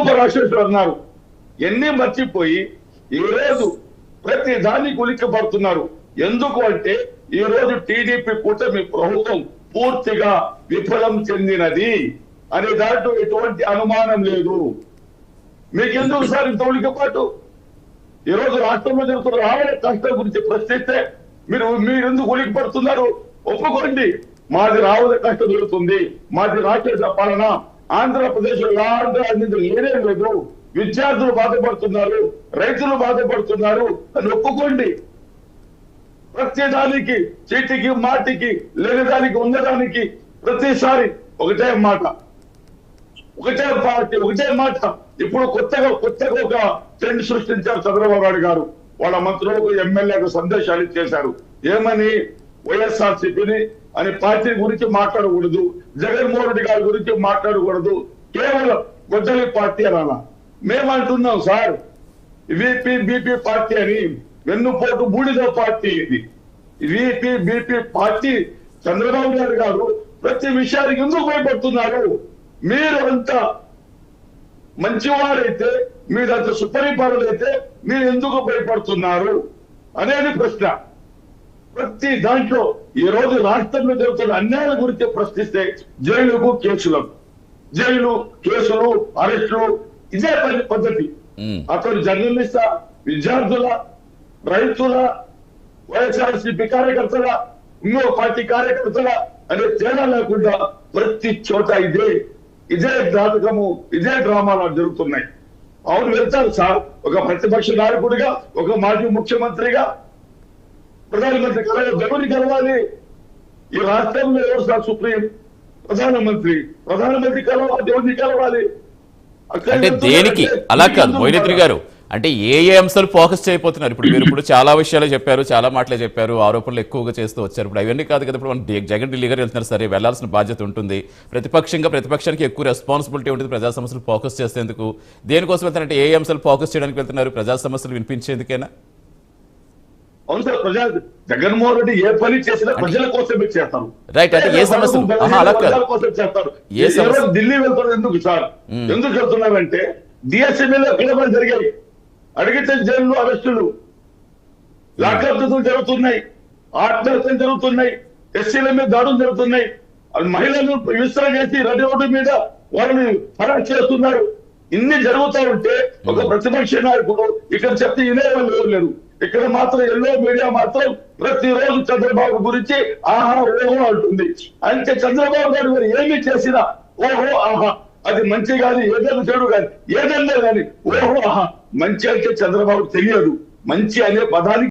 కుటుంబ రాక్షసులు అన్నారు. ఎన్ని మర్చిపోయి ఈ రోజు ప్రతి దానికి ఉలిక్కి పడుతున్నారు. ఎందుకు అంటే ఈ రోజు టీడీపీ కూటమి ప్రభుత్వం పూర్తిగా విఫలం చెందినది అనే దాంట్లో ఎటువంటి అనుమానం లేదు. మీకెందుకు సార్ ఇంత ఉలికిపాటు? ఈ రోజు రాష్ట్రంలో జరుగుతున్న రావణ కష్టం గురించి ప్రశ్నిస్తే మీరెందుకు ఉలికి పడుతున్నారు? ఒప్పుకోండి, మాది రావణ కష్టం జరుగుతుంది, మాది రాక్షస పాలన, ఆంధ్రప్రదేశ్ లేనే లేదు, విద్యార్థులు బాధపడుతున్నారు, రైతులు బాధపడుతున్నారు అని ఒప్పుకోండి. ప్రతిదానికి చీటికి మాటికి లేనిదానికి ఉన్నదానికి ప్రతిసారి ఒకటే మాట, ఒకటే పార్టీ, ఒకటే మాట. ఇప్పుడు కొత్తగా ఒక ట్రెండ్ సృష్టించారు చంద్రబాబు నాయుడు గారు. వాళ్ళ మంత్రులకు ఎమ్మెల్యేలకు సందేశాలు ఇచ్చేశారు. ఏమని? వైఎస్ఆర్సీపీని అని పార్టీ గురించి మాట్లాడకూడదు, జగన్మోహన్ రెడ్డి గారి గురించి మాట్లాడకూడదు, కేవలం గొడ్డలి పార్టీ అనాలా. మేమంటున్నాం సార్, విపి బీపీ పార్టీ అని, వెన్నుపోటు బూడిద పార్టీ ఇది. VP BP party. Chandrababu Naidu గారు ప్రతి విషయానికి ఎందుకు భయపడుతున్నారు? మీరు అంత మంచివారైతే, మీరు అంత సుపరిపాలనైతే మీరు ఎందుకు భయపడుతున్నారు అనేది ప్రశ్న. ప్రతి దాంట్లో ఈ రోజు రాష్ట్రంలో జరుగుతున్న అన్యాయాల గురించి ప్రశ్నిస్తే జైలు కేసులు అరెస్టులు ఇదే పద్ధతి. అతను జర్నలిస్టా, విద్యార్థుల, రైతుల, వైఎస్ఆర్సీపీ కార్యకర్తల, ఇంకో పార్టీ కార్యకర్తల అనే తేడా లేకుండా ప్రతి చోట ఇదే నాటకము, ఇదే డ్రామాలు జరుగుతున్నాయి. అవును, వెళ్తారు సార్. ఒక ప్రతిపక్ష నాయకుడిగా, ఒక మాజీ ముఖ్యమంత్రిగా, ప్రధానమంత్రి ఎవరిని కలవాలి? ఈ రాష్ట్రంలో ఎవరు సార్ సుప్రీం? ప్రధానమంత్రి కలవాలి. ఎవరిని కలవాలి? అంటే దేనికి? అలా కాదు మోయినత్రి గారు, అంటే ఏ అంశాలు ఫోకస్ చేయబోతున్నారు? ఇప్పుడు చాలా విషయాలు చెప్పారు, చాలా మాటలే చెప్పారు, ఆరోపణలు ఎక్కువగా చేస్తూ వచ్చారు. ఇప్పుడు అవన్నీ కాదు కదా. ఇప్పుడు మనం జగన్ ఢిల్లీ గారు వెళ్తున్నారు, సరే వెళ్లాల్సిన బాధ్యత ఉంటుంది. ప్రతిపక్షానికి ఎక్కువ రెస్పాన్సిబిలిటీ ఉంటుంది ప్రజా సమస్యలు ఫోకస్ చేసేందుకు. దేనికోసం వెళ్తారంటే ఏ అంశాలు ఫోకస్ చేయడానికి వెళ్తున్నారు? ప్రజా సమస్యలు వినిపించేందుకేనా? అవును సార్, జగన్మోహన్ రెడ్డి ఏ పని చేసినా ప్రజల కోసమే చేస్తారు. రైట్. అంటే ఏ సమస్యలు కోసం చేస్తారు. ఢిల్లీ వెళ్తున్నారు ఎందుకు సార్? ఎందుకు వెళ్తున్నారంటే డిఎస్ఎంఏలో గడపలు జరిగాయి, అడిగితే జైలు అరెస్టులు, లాకప్లు జరుగుతున్నాయి, ఆత్మహత్యలు జరుగుతున్నాయి, ఎస్సీల మీద దాడులు జరుగుతున్నాయి, మహిళలను విస్తరణ చేసి రెడ్డి రోడ్డు మీద వాళ్ళని అరెస్ట్ చేస్తున్నారు. ఇన్ని జరుగుతూ ఉంటే ఒక ప్రతిపక్ష నాయకుడు ఇక్కడ చెప్తే ఇదే వాళ్ళు ఎవరు లేరు. ఇక్కడ మాత్రం ఎల్లో మీడియా మాత్రం ప్రతిరోజు చంద్రబాబు గురించి ఆహా ఓహో అంటుంది. అంటే చంద్రబాబు నాయుడు గారు ఏమి చేసినా ఓహో ఆహా, అది మంచి కానీ ఏదైనా చెడు కానీ ఏదైనా కానీ ఓహో ఆహా. మంచి అంటే చంద్రబాబు తెలియదు. మంచి అనే పదానికి